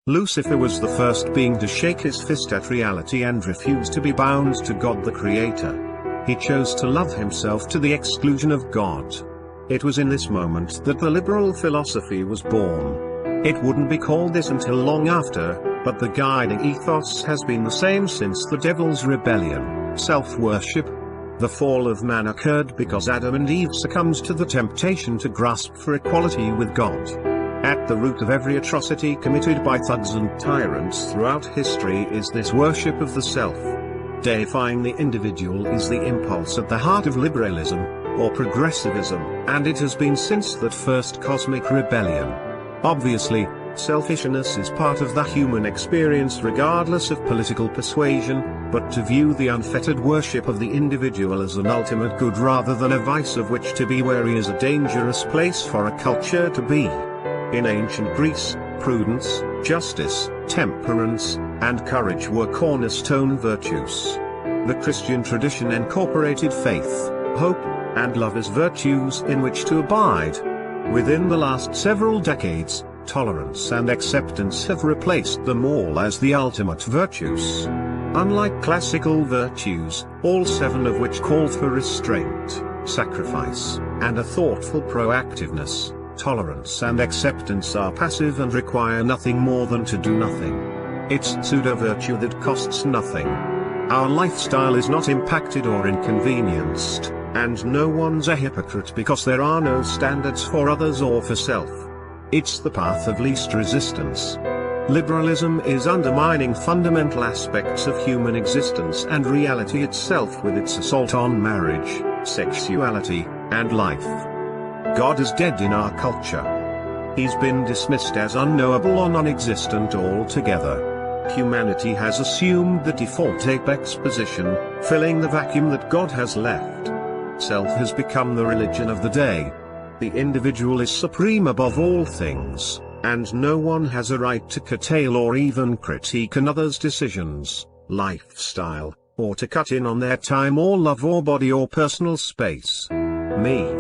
Lucifer was the first being to shake his fist at reality and refuse to be bound to God the Creator. He chose to love himself to the exclusion of God. It was in this moment that the liberal philosophy was born. It wouldn't be called this until long after, but the guiding ethos has been the same since the devil's rebellion, self-worship. The fall of man occurred because Adam and Eve succumbed to the temptation to grasp for equality with God. At the root of every atrocity committed by thugs and tyrants throughout history is this worship of the self. Deifying the individual is the impulse at the heart of liberalism, or progressivism, and it has been since that first cosmic rebellion. Obviously, selfishness is part of the human experience regardless of political persuasion, but to view the unfettered worship of the individual as an ultimate good rather than a vice of which to be wary is a dangerous place for a culture to be. In ancient Greece, prudence, justice, temperance, and courage were cornerstone virtues. The Christian tradition incorporated faith, hope, and love as virtues in which to abide. Within the last several decades, tolerance and acceptance have replaced them all as the ultimate virtues. Unlike classical virtues, all seven of which call for restraint, sacrifice, and a thoughtful proactiveness, tolerance and acceptance are passive and require nothing more than to do nothing. It's pseudo-virtue that costs nothing. Our lifestyle is not impacted or inconvenienced, and no one's a hypocrite because there are no standards for others or for self. It's the path of least resistance. Liberalism is undermining fundamental aspects of human existence and reality itself with its assault on marriage, sexuality, and life. God is dead in our culture. He's been dismissed as unknowable or non-existent altogether. Humanity has assumed the default apex position, filling the vacuum that God has left. Self has become the religion of the day. The individual is supreme above all things, and no one has a right to curtail or even critique another's decisions, lifestyle, or to cut in on their time or love or body or personal space. Me,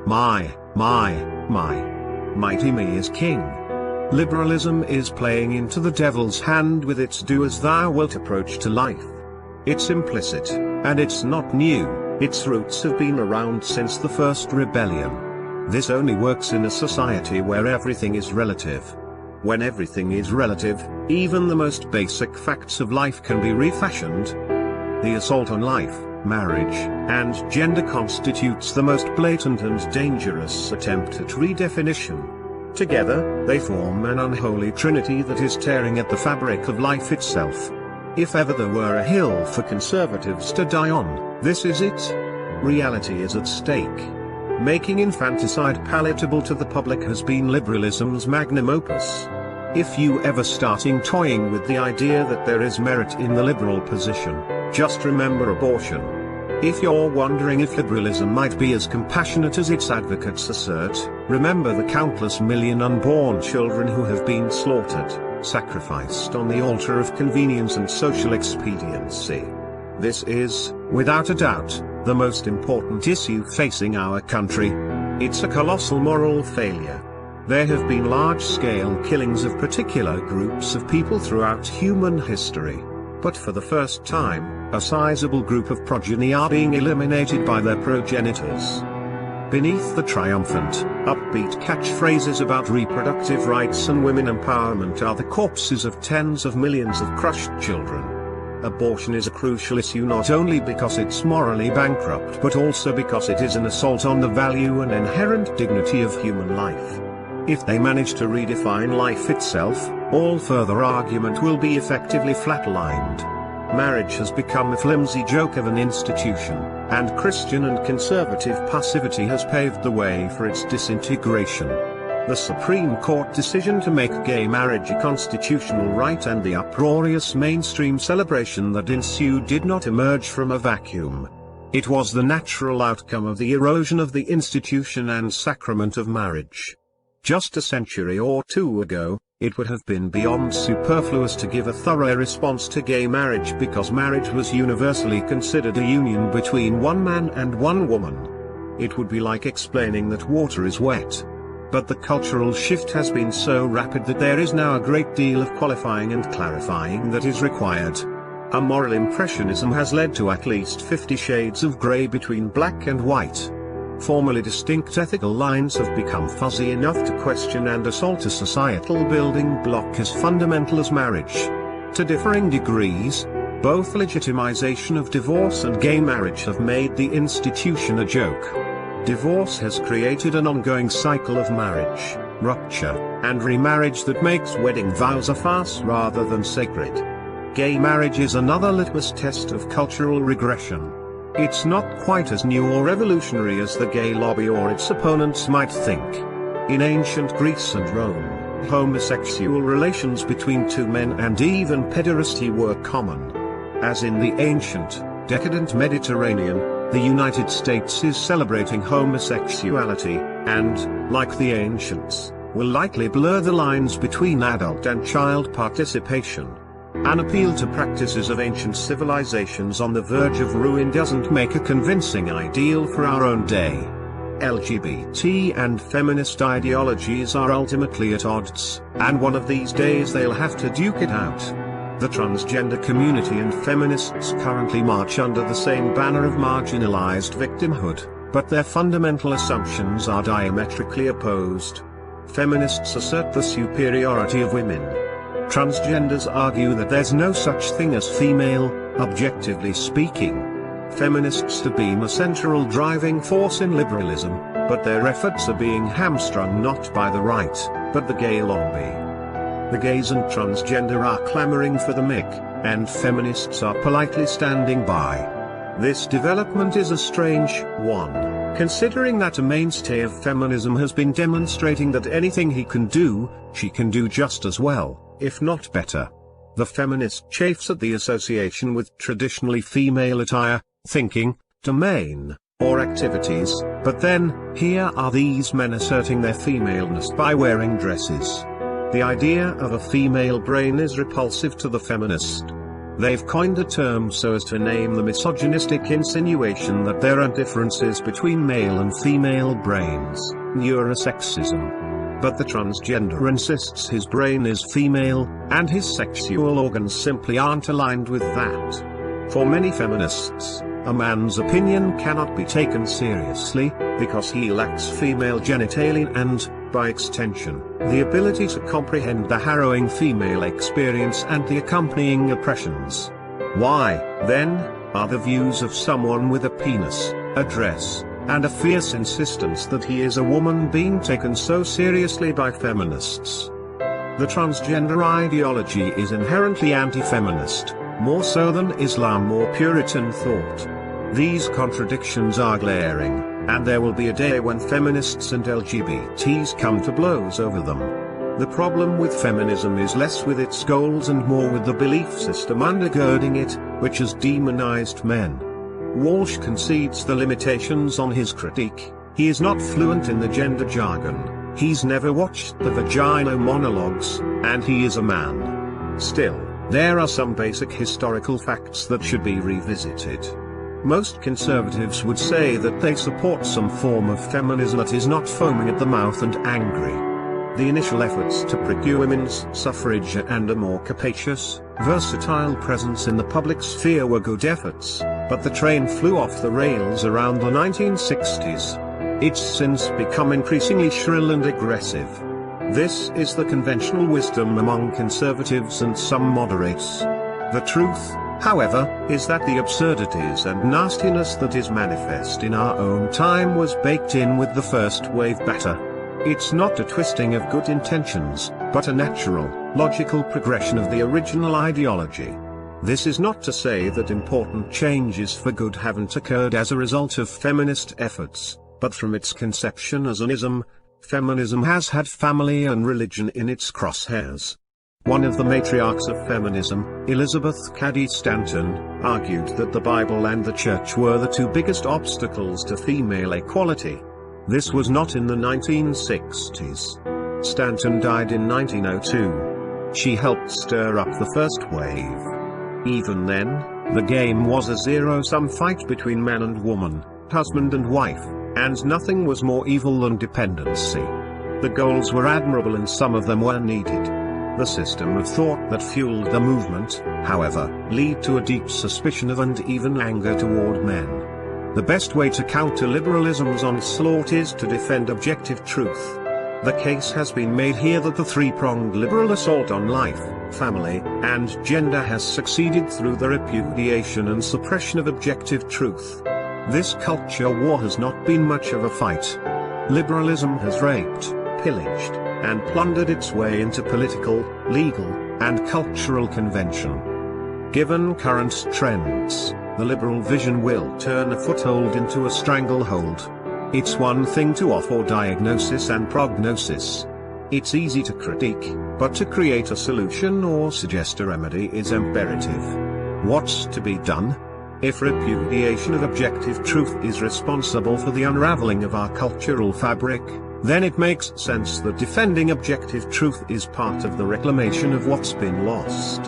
my. Mighty me is king. Liberalism is playing into the devil's hand with its do-as-thou-wilt approach to life. It's implicit, and it's not new. Its roots have been around since the first rebellion. This only works in a society where everything is relative. When everything is relative, even the most basic facts of life can be refashioned. The assault on life, marriage, and gender constitutes the most blatant and dangerous attempt at redefinition. Together, they form an unholy trinity that is tearing at the fabric of life itself. If ever there were a hill for conservatives to die on, this is it. Reality is at stake. Making infanticide palatable to the public has been liberalism's magnum opus. If you ever starting toying with the idea that there is merit in the liberal position, just remember abortion. If you're wondering if liberalism might be as compassionate as its advocates assert, remember the countless million unborn children who have been slaughtered, sacrificed on the altar of convenience and social expediency. This is, without a doubt, the most important issue facing our country. It's a colossal moral failure. There have been large-scale killings of particular groups of people throughout human history. But for the first time, a sizable group of progeny are being eliminated by their progenitors. Beneath the triumphant, upbeat catchphrases about reproductive rights and women empowerment are the corpses of tens of millions of crushed children. Abortion is a crucial issue not only because it's morally bankrupt but also because it is an assault on the value and inherent dignity of human life. If they manage to redefine life itself, all further argument will be effectively flatlined. Marriage has become a flimsy joke of an institution, and Christian and conservative passivity has paved the way for its disintegration. The Supreme Court decision to make gay marriage a constitutional right and the uproarious mainstream celebration that ensued did not emerge from a vacuum. It was the natural outcome of the erosion of the institution and sacrament of marriage. Just a century or two ago, it would have been beyond superfluous to give a thorough response to gay marriage because marriage was universally considered a union between one man and one woman. It would be like explaining that water is wet. But the cultural shift has been so rapid that there is now a great deal of qualifying and clarifying that is required. A moral impressionism has led to at least 50 shades of grey between black and white. Formerly distinct ethical lines have become fuzzy enough to question and assault a societal building block as fundamental as marriage. To differing degrees, both legitimization of divorce and gay marriage have made the institution a joke. Divorce has created an ongoing cycle of marriage, rupture, and remarriage that makes wedding vows a farce rather than sacred. Gay marriage is another litmus test of cultural regression. It's not quite as new or revolutionary as the gay lobby or its opponents might think. In ancient Greece and Rome, homosexual relations between two men and even pederasty were common. As in the ancient, decadent Mediterranean, the United States is celebrating homosexuality, and, like the ancients, will likely blur the lines between adult and child participation. An appeal to practices of ancient civilizations on the verge of ruin doesn't make a convincing ideal for our own day. LGBT and feminist ideologies are ultimately at odds, and one of these days they'll have to duke it out. The transgender community and feminists currently march under the same banner of marginalized victimhood, but their fundamental assumptions are diametrically opposed. Feminists assert the superiority of women. Transgenders argue that there's no such thing as female, objectively speaking. Feminists deem a central driving force in liberalism, but their efforts are being hamstrung not by the right, but the gay lobby. The gays and transgender are clamoring for the mic, and feminists are politely standing by. This development is a strange one, considering that a mainstay of feminism has been demonstrating that anything he can do, she can do just as well, if not better. The feminist chafes at the association with traditionally female attire, thinking, domain, or activities, but then, here are these men asserting their femaleness by wearing dresses. The idea of a female brain is repulsive to the feminist. They've coined a term so as to name the misogynistic insinuation that there are differences between male and female brains, neurosexism. But the transgender insists his brain is female, and his sexual organs simply aren't aligned with that. For many feminists, a man's opinion cannot be taken seriously, because he lacks female genitalia and, by extension, the ability to comprehend the harrowing female experience and the accompanying oppressions. Why, then, are the views of someone with a penis, a dress, and a fierce insistence that he is a woman being taken so seriously by feminists? The transgender ideology is inherently anti-feminist, more so than Islam or Puritan thought. These contradictions are glaring, and there will be a day when feminists and LGBTs come to blows over them. The problem with feminism is less with its goals and more with the belief system undergirding it, which has demonized men. Walsh concedes the limitations on his critique. He is not fluent in the gender jargon, he's never watched the Vagina monologues, and he is a man. Still, there are some basic historical facts that should be revisited. Most conservatives would say that they support some form of feminism that is not foaming at the mouth and angry. The initial efforts to procure women's suffrage and a more capacious, versatile presence in the public sphere were good efforts, but the train flew off the rails around the 1960s. It's since become increasingly shrill and aggressive. This is the conventional wisdom among conservatives and some moderates. The truth, however, is that the absurdities and nastiness that is manifest in our own time was baked in with the first wave batter. It's not a twisting of good intentions, but a natural, logical progression of the original ideology. This is not to say that important changes for good haven't occurred as a result of feminist efforts, but from its conception as an ism, feminism has had family and religion in its crosshairs. One of the matriarchs of feminism, Elizabeth Cady Stanton, argued that the Bible and the Church were the two biggest obstacles to female equality. This was not in the 1960s. Stanton died in 1902. She helped stir up the first wave. Even then, the game was a zero-sum fight between man and woman, husband and wife, and nothing was more evil than dependency. The goals were admirable and some of them were needed. The system of thought that fueled the movement, however, led to a deep suspicion of and even anger toward men. The best way to counter liberalism's onslaught is to defend objective truth. The case has been made here that the three-pronged liberal assault on life, family, and gender has succeeded through the repudiation and suppression of objective truth. This culture war has not been much of a fight. Liberalism has raped, pillaged, and plundered its way into political, legal, and cultural convention. Given current trends, the liberal vision will turn a foothold into a stranglehold. It's one thing to offer diagnosis and prognosis. It's easy to critique, but to create a solution or suggest a remedy is imperative. What's to be done? If repudiation of objective truth is responsible for the unraveling of our cultural fabric, then it makes sense that defending objective truth is part of the reclamation of what's been lost.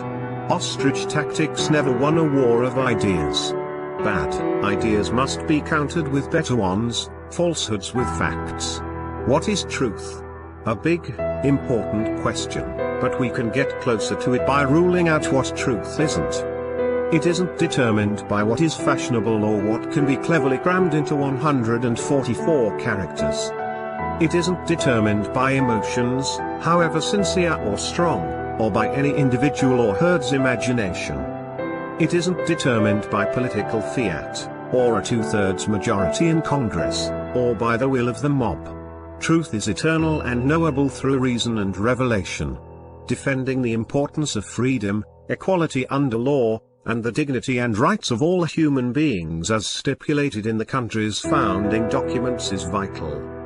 Ostrich tactics never won a war of ideas. Bad ideas must be countered with better ones, falsehoods with facts. What is truth? A big, important question, but we can get closer to it by ruling out what truth isn't. It isn't determined by what is fashionable or what can be cleverly crammed into 144 characters. It isn't determined by emotions, however sincere or strong, or by any individual or herd's imagination. It isn't determined by political fiat, or a two-thirds majority in Congress, or by the will of the mob. Truth is eternal and knowable through reason and revelation. Defending the importance of freedom, equality under law, and the dignity and rights of all human beings as stipulated in the country's founding documents is vital.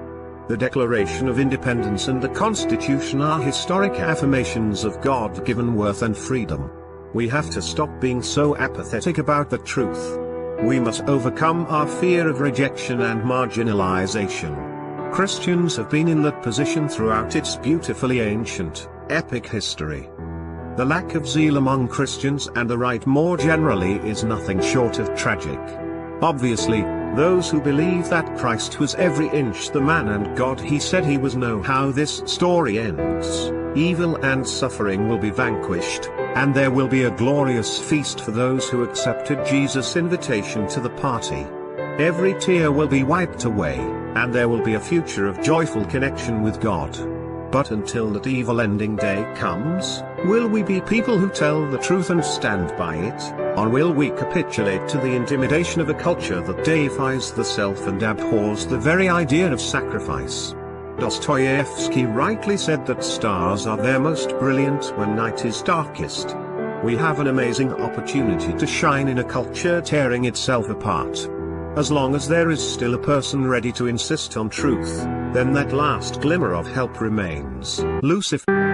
The Declaration of Independence and the Constitution are historic affirmations of God-given worth and freedom. We have to stop being so apathetic about the truth. We must overcome our fear of rejection and marginalization. Christians have been in that position throughout its beautifully ancient, epic history. The lack of zeal among Christians and the right more generally is nothing short of tragic. Obviously, those who believe that Christ was every inch the man and God he said he was know how this story ends. Evil and suffering will be vanquished, and there will be a glorious feast for those who accepted Jesus' invitation to the party. Every tear will be wiped away, and there will be a future of joyful connection with God. But until that evil ending day comes, will we be people who tell the truth and stand by it, or will we capitulate to the intimidation of a culture that deifies the self and abhors the very idea of sacrifice? Dostoevsky rightly said that stars are their most brilliant when night is darkest. We have an amazing opportunity to shine in a culture tearing itself apart. As long as there is still a person ready to insist on truth, then that last glimmer of help remains. Lucifer.